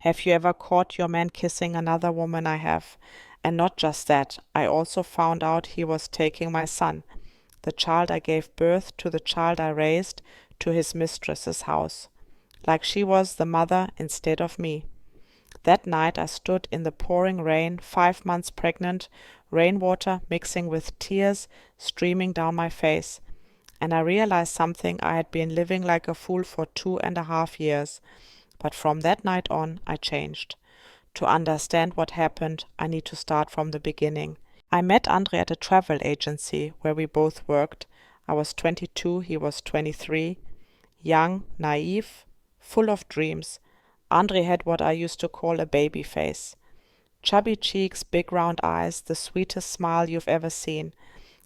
Have you ever caught your man kissing another woman? I have. And not just that, I also found out he was taking my son, the child I gave birth to, the child I raised, to his mistress's house, like she was the mother instead of me. That night I stood in the pouring rain, 5 months pregnant, rainwater mixing with tears streaming down my face, and I realized something. I had been living like a fool for 2.5 years, but from that night on I changed. To understand what happened, I need to start from the beginning. I met Andre at a travel agency where we both worked. I was 22, he was 23, young, naive, full of dreams. Andre had what I used to call a baby face. Chubby cheeks, big round eyes, the sweetest smile you've ever seen.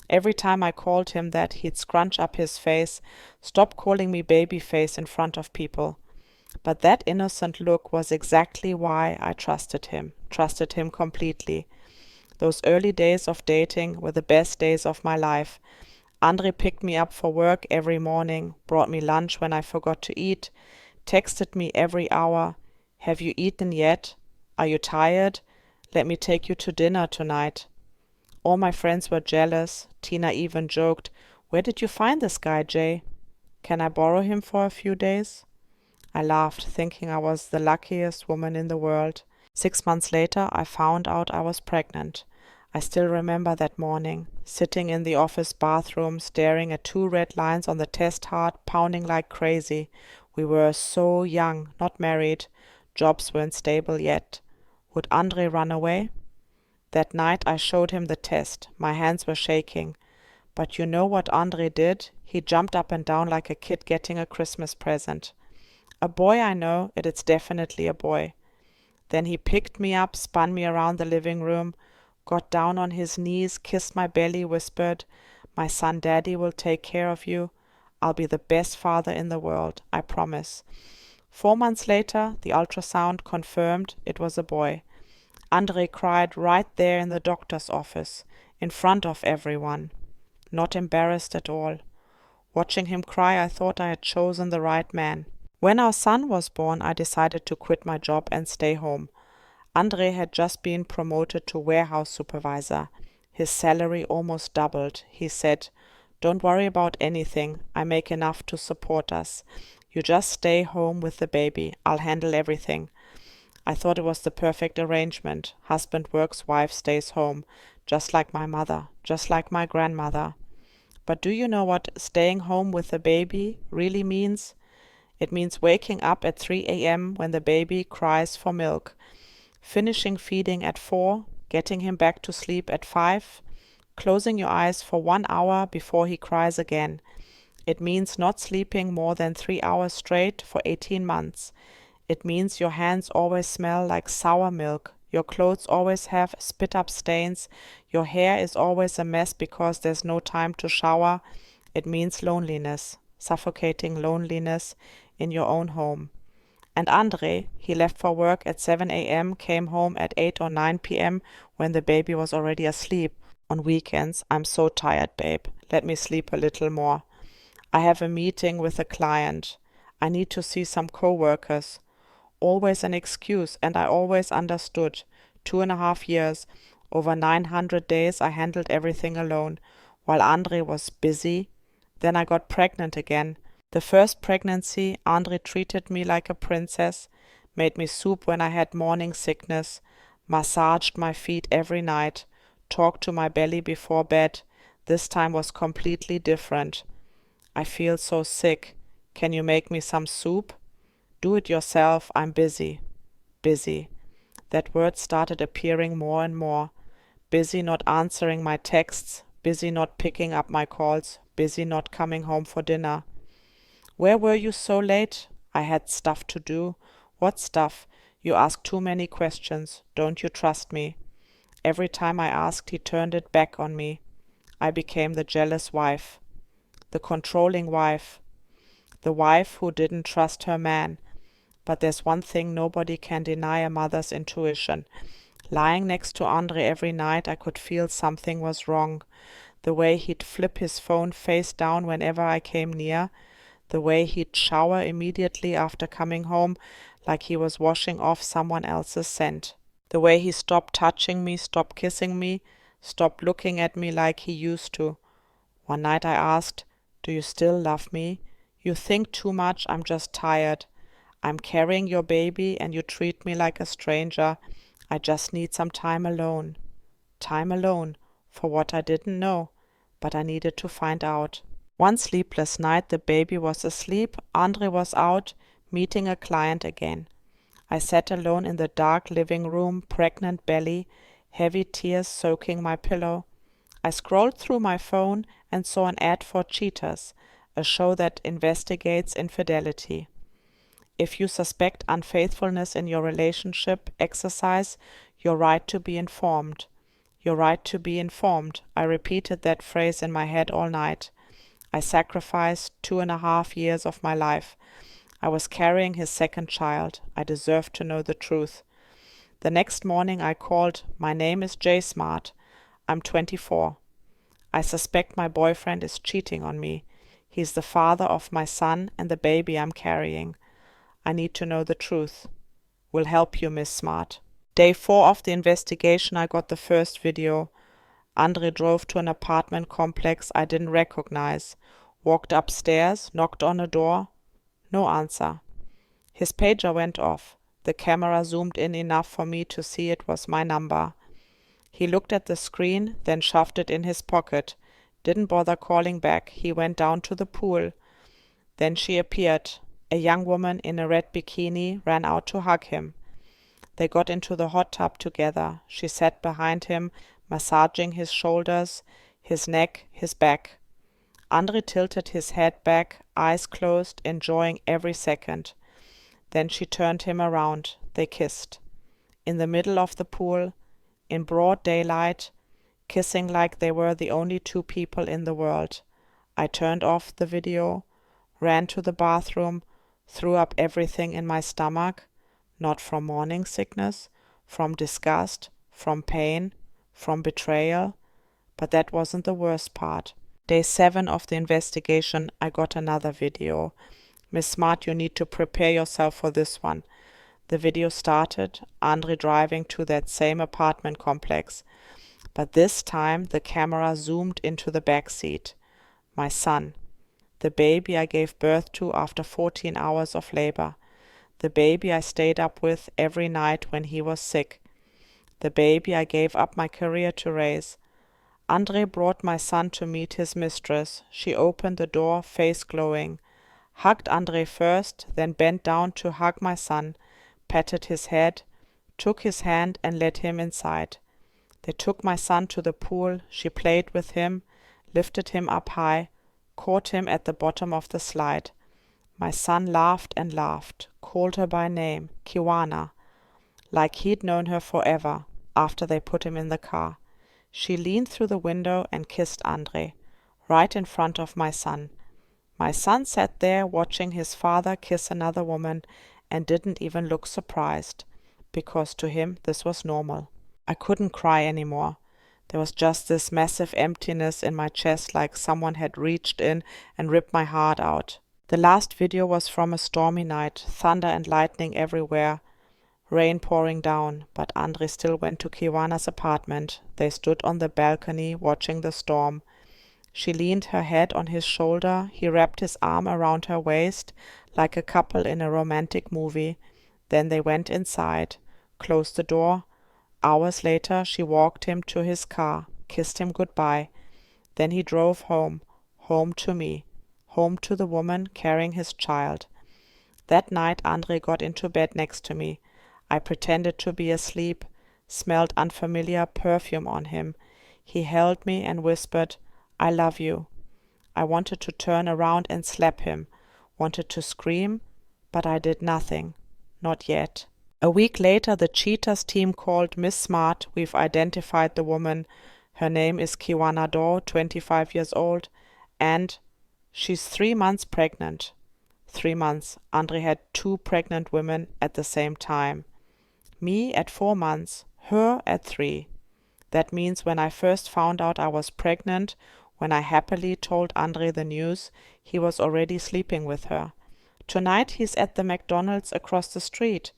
Every time I called him that, he'd scrunch up his face, stop calling me baby face in front of people. But that innocent look was exactly why I trusted him completely. Those early days of dating were the best days of my life. Andre picked me up for work every morning, brought me lunch when I forgot to eat, texted me every hour. Have you eaten yet? Are you tired? Let me take you to dinner tonight. All my friends were jealous. Tina even joked, "Where did you find this guy, Jay? Can I borrow him for a few days?" I laughed, thinking I was the luckiest woman in the world. 6 months later, I found out I was pregnant. I still remember that morning, sitting in the office bathroom, staring at 2 red lines on the test heart, pounding like crazy. We were so young, not married. Jobs weren't stable yet. Would Andre run away? That night I showed him the test. My hands were shaking. But you know what Andre did? He jumped up and down like a kid getting a Christmas present. A boy, I know, it's definitely a boy. Then he picked me up, spun me around the living room, got down on his knees, kissed my belly, whispered, "My son, Daddy will take care of you. I'll be the best father in the world, I promise." 4 months later, the ultrasound confirmed it was a boy. Andre cried right there in the doctor's office, in front of everyone. Not embarrassed at all. Watching him cry, I thought I had chosen the right man. When our son was born, I decided to quit my job and stay home. Andre had just been promoted to warehouse supervisor. His salary almost doubled. He said, "Don't worry about anything. I make enough to support us. You just stay home with the baby. I'll handle everything." I thought it was the perfect arrangement. Husband works, wife stays home. Just like my mother, just like my grandmother. But do you know what staying home with the baby really means? It means waking up at 3 a.m. when the baby cries for milk, finishing feeding at 4, getting him back to sleep at 5, closing your eyes for 1 hour before he cries again. It means not sleeping more than 3 hours straight for 18 months. It means your hands always smell like sour milk, your clothes always have spit-up stains, your hair is always a mess because there's no time to shower. It means loneliness, suffocating loneliness in your own home. And Andre, he left for work at 7 a.m., came home at 8 or 9 p.m. when the baby was already asleep. On weekends, "I'm so tired, babe. Let me sleep a little more. I have a meeting with a client. I need to see some co-workers." Always an excuse, and I always understood. 2.5 years, over 900 days, I handled everything alone, while Andre was busy. Then I got pregnant again. The first pregnancy, Andre treated me like a princess, made me soup when I had morning sickness, massaged my feet every night, talked to my belly before bed. This time was completely different. "I feel so sick. Can you make me some soup?" "Do it yourself, I'm busy." Busy. That word started appearing more and more. Busy not answering my texts, busy not picking up my calls, busy not coming home for dinner. "Where were you so late?" "I had stuff to do." "What stuff?" "You ask too many questions. Don't you trust me?" Every time I asked, he turned it back on me. I became the jealous wife, the controlling wife, the wife who didn't trust her man. But there's one thing nobody can deny a mother's intuition. Lying next to Andre every night, I could feel something was wrong. The way he'd flip his phone face down whenever I came near, the way he'd shower immediately after coming home, like he was washing off someone else's scent. The way he stopped touching me, stopped kissing me, stopped looking at me like he used to. One night I asked, "Do you still love me? You think too much, I'm just tired. I'm carrying your baby and you treat me like a stranger. I just need some time alone." Time alone, for what I didn't know, but I needed to find out. One sleepless night the baby was asleep, Andre was out, meeting a client again. I sat alone in the dark living room, pregnant belly, heavy tears soaking my pillow. I scrolled through my phone and saw an ad for Cheaters, a show that investigates infidelity. If you suspect unfaithfulness in your relationship, exercise your right to be informed. Your right to be informed. I repeated that phrase in my head all night. I sacrificed 2.5 years of my life. I was carrying his second child. I deserved to know the truth. The next morning I called. "My name is Jay Smart. I'm 24. I suspect my boyfriend is cheating on me. He's the father of my son and the baby I'm carrying. I need to know the truth. Will help you, Miss Smart." Day 4 of the investigation I got the first video. Andre drove to an apartment complex I didn't recognize, walked upstairs, knocked on a door. No answer. His pager went off. The camera zoomed in enough for me to see it was my number. He looked at the screen, then shoved it in his pocket. Didn't bother calling back. He went down to the pool. Then she appeared. A young woman in a red bikini ran out to hug him. They got into the hot tub together. She sat behind him, massaging his shoulders, his neck, his back. Andre tilted his head back, eyes closed, enjoying every second. Then she turned him around. They kissed. In the middle of the pool, in broad daylight, kissing like they were the only two people in the world. I turned off the video, ran to the bathroom, threw up everything in my stomach, not from morning sickness, from disgust, from pain, from betrayal, but that wasn't the worst part. Day 7 of the investigation, I got another video. "Miss Smart, you need to prepare yourself for this one." The video started, Andre driving to that same apartment complex, but this time the camera zoomed into the back seat. My son. The baby I gave birth to after 14 hours of labor. The baby I stayed up with every night when he was sick. The baby I gave up my career to raise. Andre brought my son to meet his mistress. She opened the door, face glowing. Hugged Andre first, then bent down to hug my son, patted his head, took his hand and led him inside. They took my son to the pool. She played with him, lifted him up high, caught him at the bottom of the slide. My son laughed and laughed, called her by name, Kiwana, like he'd known her forever, after they put him in the car. She leaned through the window and kissed Andre, right in front of my son. My son sat there watching his father kiss another woman and didn't even look surprised, because to him this was normal. I couldn't cry anymore. There was just this massive emptiness in my chest, like someone had reached in and ripped my heart out. The last video was from a stormy night, thunder and lightning everywhere, rain pouring down, but Andre still went to Kiwana's apartment. They stood on the balcony watching the storm. She leaned her head on his shoulder. He wrapped his arm around her waist like a couple in a romantic movie. Then they went inside, closed the door. Hours later she walked him to his car, kissed him goodbye. Then he drove home, home to me, home to the woman carrying his child. That night Andre got into bed next to me. I pretended to be asleep, smelled unfamiliar perfume on him. He held me and whispered, "I love you." I wanted to turn around and slap him, wanted to scream, but I did nothing. Not yet. A week later the Cheaters team called. "Miss Smart, we've identified the woman. Her name is Kiwana Doe, 25 years old, and she's 3 months pregnant." 3 months. Andre had 2 pregnant women at the same time. Me at 4 months, her at 3. That means when I first found out I was pregnant, when I happily told Andre the news, he was already sleeping with her. Tonight he's at the McDonald's across the street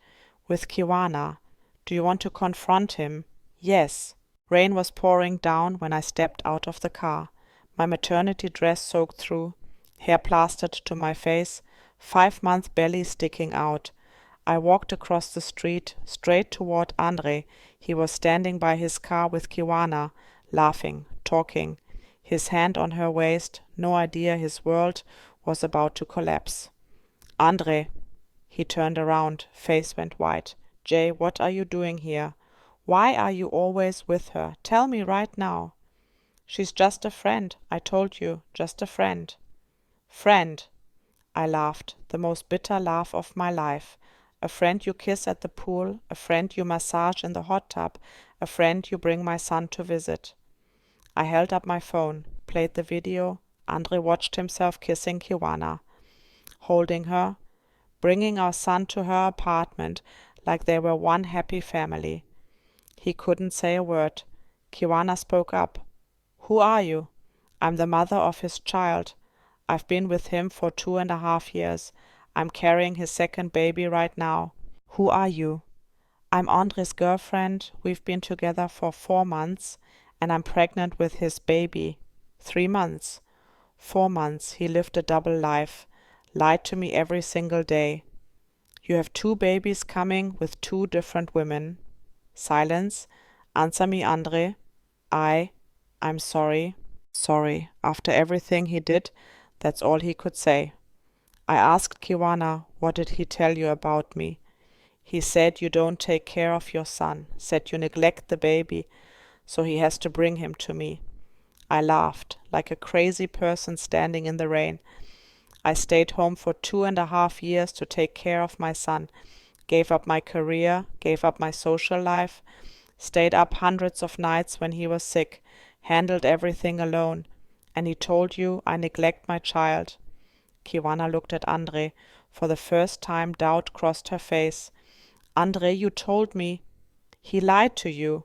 with Kiwana. Do you want to confront him? Yes. Rain was pouring down when I stepped out of the car. My maternity dress soaked through, hair plastered to my face, 5-month belly sticking out. I walked across the street, straight toward Andre. He was standing by his car with Kiwana, laughing, talking, his hand on her waist, no idea his world was about to collapse. Andre. He turned around, face went white. Jay, what are you doing here? Why are you always with her? Tell me right now. She's just a friend, I told you, just a friend. Friend. I laughed, the most bitter laugh of my life. A friend you kiss at the pool, a friend you massage in the hot tub, a friend you bring my son to visit. I held up my phone, played the video. Andre watched himself kissing Kiwana, holding her, bringing our son to her apartment like they were one happy family. He couldn't say a word. Kiwana spoke up. Who are you? I'm the mother of his child. I've been with him for 2.5 years. I'm carrying his second baby right now. Who are you? I'm Andre's girlfriend. We've been together for 4 months, and I'm pregnant with his baby. 3 months. 4 months. He lived a double life. Lied to me every single day. You have 2 babies coming with 2 different women. Silence. Answer me, Andre. I'm sorry. Sorry. After everything he did, that's all he could say. I asked Kiwana, what did he tell you about me? He said you don't take care of your son, said you neglect the baby, so he has to bring him to me. I laughed, like a crazy person standing in the rain. I stayed home for 2.5 years to take care of my son, gave up my career, gave up my social life, stayed up hundreds of nights when he was sick, handled everything alone, and he told you I neglect my child. Kiwana looked at Andre. For the first time doubt crossed her face. Andre, you told me. He lied to you.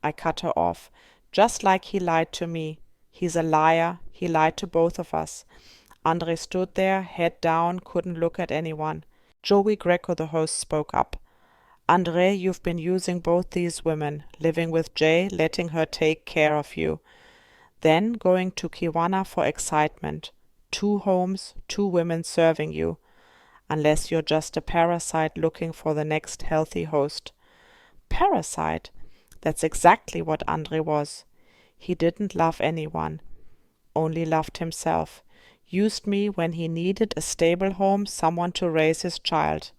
I cut her off, just like he lied to me. He's a liar. He lied to both of us. Andre stood there, head down, couldn't look at anyone. Joey Greco, the host, spoke up. Andre, you've been using both these women, living with Jay, letting her take care of you. Then going to Kiwana for excitement. 2 homes, 2 women serving you. Unless you're just a parasite looking for the next healthy host. Parasite? That's exactly what Andre was. He didn't love anyone, only loved himself. Used me when he needed a stable home, someone to raise his child.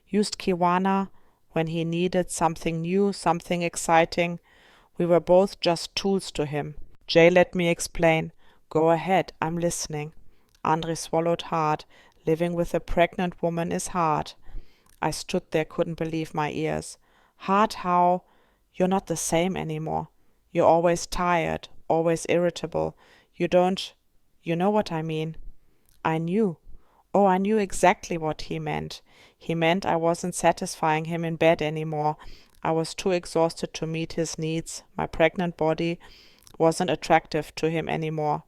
Used Kiwana when he needed something new, something exciting. We were both just tools to him. Jay let me explain. Go ahead, I'm listening. Andre swallowed hard. Living with a pregnant woman is hard. I stood there, couldn't believe my ears. Hard how? You're not the same anymore. You're always tired, always irritable. You know what I mean. I knew. Oh, I knew exactly what he meant. He meant I wasn't satisfying him in bed anymore. I was too exhausted to meet his needs. My pregnant body wasn't attractive to him anymore.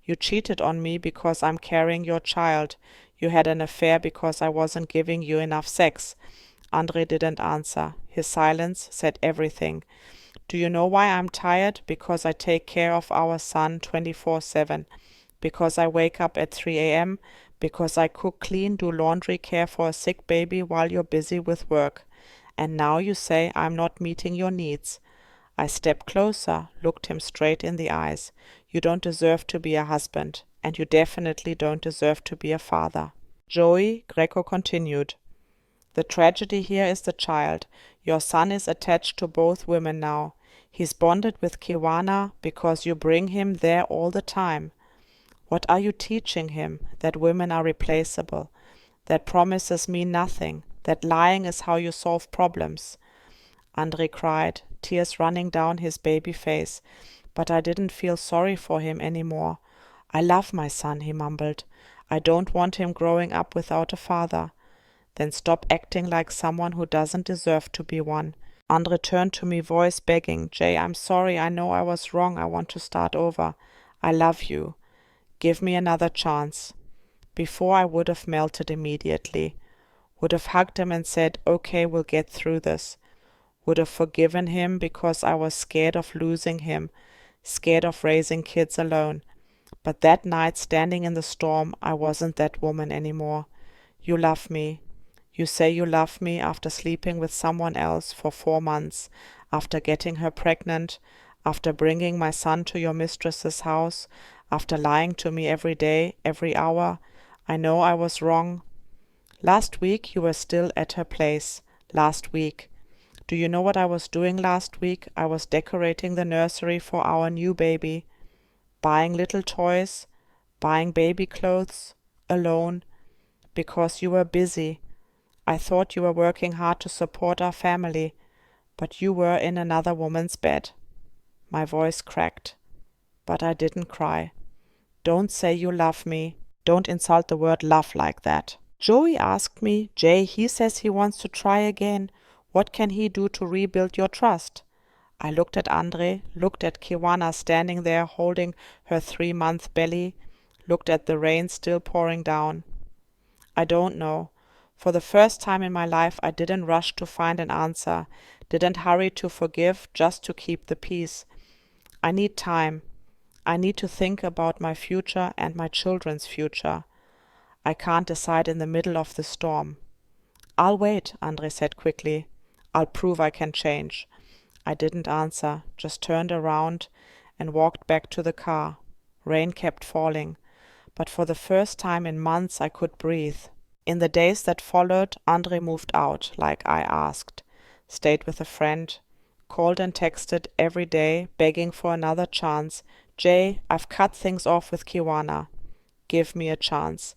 You cheated on me because I'm carrying your child. You had an affair because I wasn't giving you enough sex. Andre didn't answer. His silence said everything. Do you know why I'm tired? Because I take care of our son 24/7. Because I wake up at 3 a.m. Because I cook, clean, do laundry, care for a sick baby while you're busy with work. And now you say I'm not meeting your needs. I stepped closer, looked him straight in the eyes. You don't deserve to be a husband, and you definitely don't deserve to be a father. Joey Greco continued. The tragedy here is the child. Your son is attached to both women now. He's bonded with Kiwana because you bring him there all the time. What are you teaching him? That women are replaceable, that promises mean nothing, that lying is how you solve problems. Andre cried, tears running down his baby face, but I didn't feel sorry for him anymore. I love my son, he mumbled. I don't want him growing up without a father. Then stop acting like someone who doesn't deserve to be one. Andre turned to me, voice begging, Jay, I'm sorry, I know I was wrong, I want to start over. I love you. Give me another chance. Before I would have melted immediately, would have hugged him and said, okay, we'll get through this. Would have forgiven him because I was scared of losing him, scared of raising kids alone. But that night, standing in the storm, I wasn't that woman anymore. You love me. You say you love me after sleeping with someone else for 4 months, after getting her pregnant, after bringing my son to your mistress's house, after lying to me every day, every hour. I know I was wrong. Last week you were still at her place. Last week. Do you know what I was doing last week? I was decorating the nursery for our new baby, buying little toys, buying baby clothes, alone, because you were busy. I thought you were working hard to support our family, but you were in another woman's bed. My voice cracked, but I didn't cry. Don't say you love me. Don't insult the word love like that. Joey asked me, Jay, he says he wants to try again. What can he do to rebuild your trust? I looked at Andre, looked at Kiwana standing there holding her 3-month belly, looked at the rain still pouring down. I don't know. For the first time in my life, I didn't rush to find an answer, didn't hurry to forgive just to keep the peace. I need time. I need to think about my future and my children's future. I can't decide in the middle of the storm. I'll wait, Andre said quickly. I'll prove I can change. I didn't answer, just turned around and walked back to the car. Rain kept falling, but for the first time in months I could breathe. In the days that followed, Andre moved out, like I asked, stayed with a friend, called and texted every day, begging for another chance. Jay, I've cut things off with Kiwana. Give me a chance.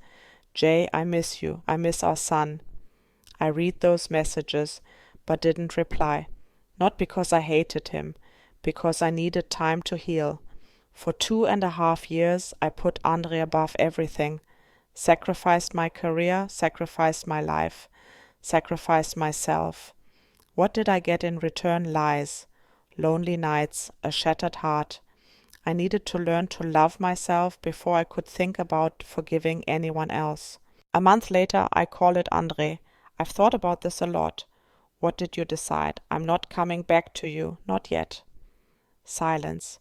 Jay, I miss you. I miss our son. I read those messages, but didn't reply. Not because I hated him, because I needed time to heal. For 2.5 years, I put Andre above everything. Sacrificed my career, sacrificed my life, sacrificed myself. What did I get in return? Lies, lonely nights, a shattered heart. I needed to learn to love myself before I could think about forgiving anyone else. A month later, I call it Andre. I've thought about this a lot. What did you decide? I'm not coming back to you, not yet. Silence.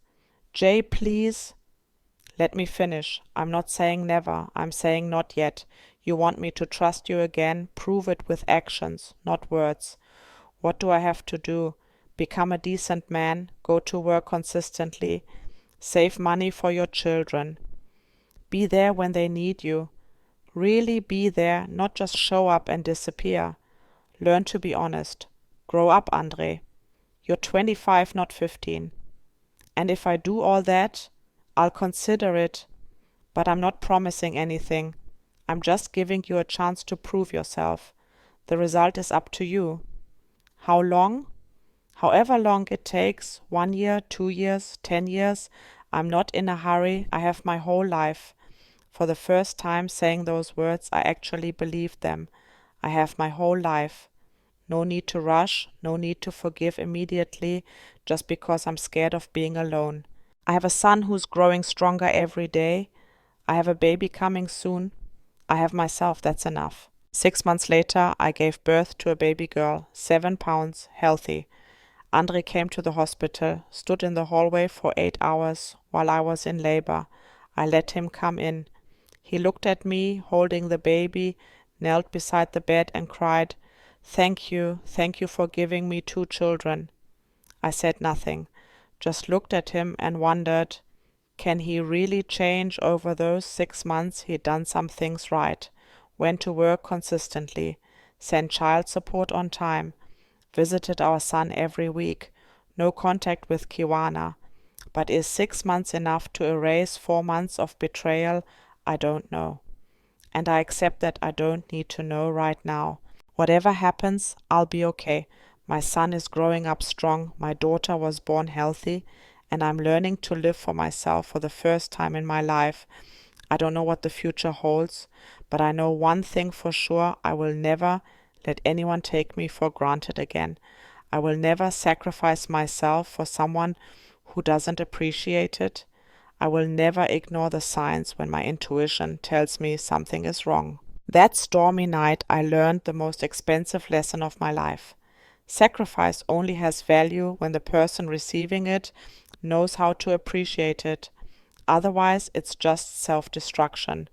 Jay, please. Let me finish. I'm not saying never. I'm saying not yet. You want me to trust you again? Prove it with actions, not words. What do I have to do? Become a decent man, go to work consistently, save money for your children. Be there when they need you. Really be there, not just show up and disappear. Learn to be honest. Grow up, Andre. You're 25, not 15. And if I do all that, I'll consider it, but I'm not promising anything. I'm just giving you a chance to prove yourself. The result is up to you. How long? However long it takes, 1 year, 2 years, 10 years, I'm not in a hurry. I have my whole life. For the first time saying those words, I actually believed them. I have my whole life. No need to rush, no need to forgive immediately, just because I'm scared of being alone. I have a son who's growing stronger every day. I have a baby coming soon. I have myself, that's enough. 6 months later, I gave birth to a baby girl, 7 pounds, healthy. Andre came to the hospital, stood in the hallway for 8 hours while I was in labor. I let him come in. He looked at me, holding the baby, knelt beside the bed and cried, thank you for giving me 2 children. I said nothing, just looked at him and wondered, can he really change? Over those 6 months he'd done some things right, went to work consistently, sent child support on time, visited our son every week, no contact with Kiwana. But is 6 months enough to erase 4 months of betrayal? I don't know. And I accept that I don't need to know right now. Whatever happens, I'll be okay. My son is growing up strong, my daughter was born healthy, and I'm learning to live for myself for the first time in my life. I don't know what the future holds, but I know one thing for sure, I will never let anyone take me for granted again. I will never sacrifice myself for someone who doesn't appreciate it. I will never ignore the signs when my intuition tells me something is wrong. That stormy night, I learned the most expensive lesson of my life. Sacrifice only has value when the person receiving it knows how to appreciate it. Otherwise, it's just self-destruction.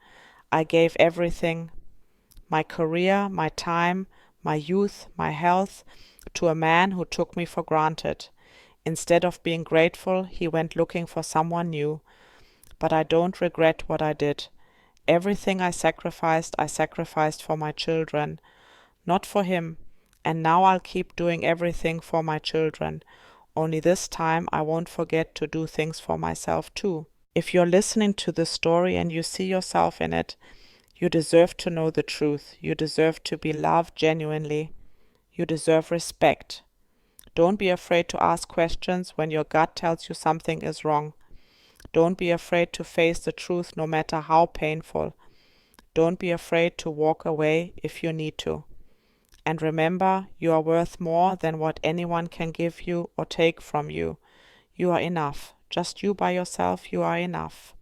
I gave everything, my career, my time, my youth, my health, to a man who took me for granted. Instead of being grateful, he went looking for someone new. But I don't regret what I did. Everything I sacrificed for my children, not for him. And now I'll keep doing everything for my children. Only this time I won't forget to do things for myself too. If you're listening to this story and you see yourself in it, you deserve to know the truth. You deserve to be loved genuinely. You deserve respect. Don't be afraid to ask questions when your gut tells you something is wrong. Don't be afraid to face the truth no matter how painful. Don't be afraid to walk away if you need to. And remember, you are worth more than what anyone can give you or take from you. You are enough. Just you by yourself, you are enough.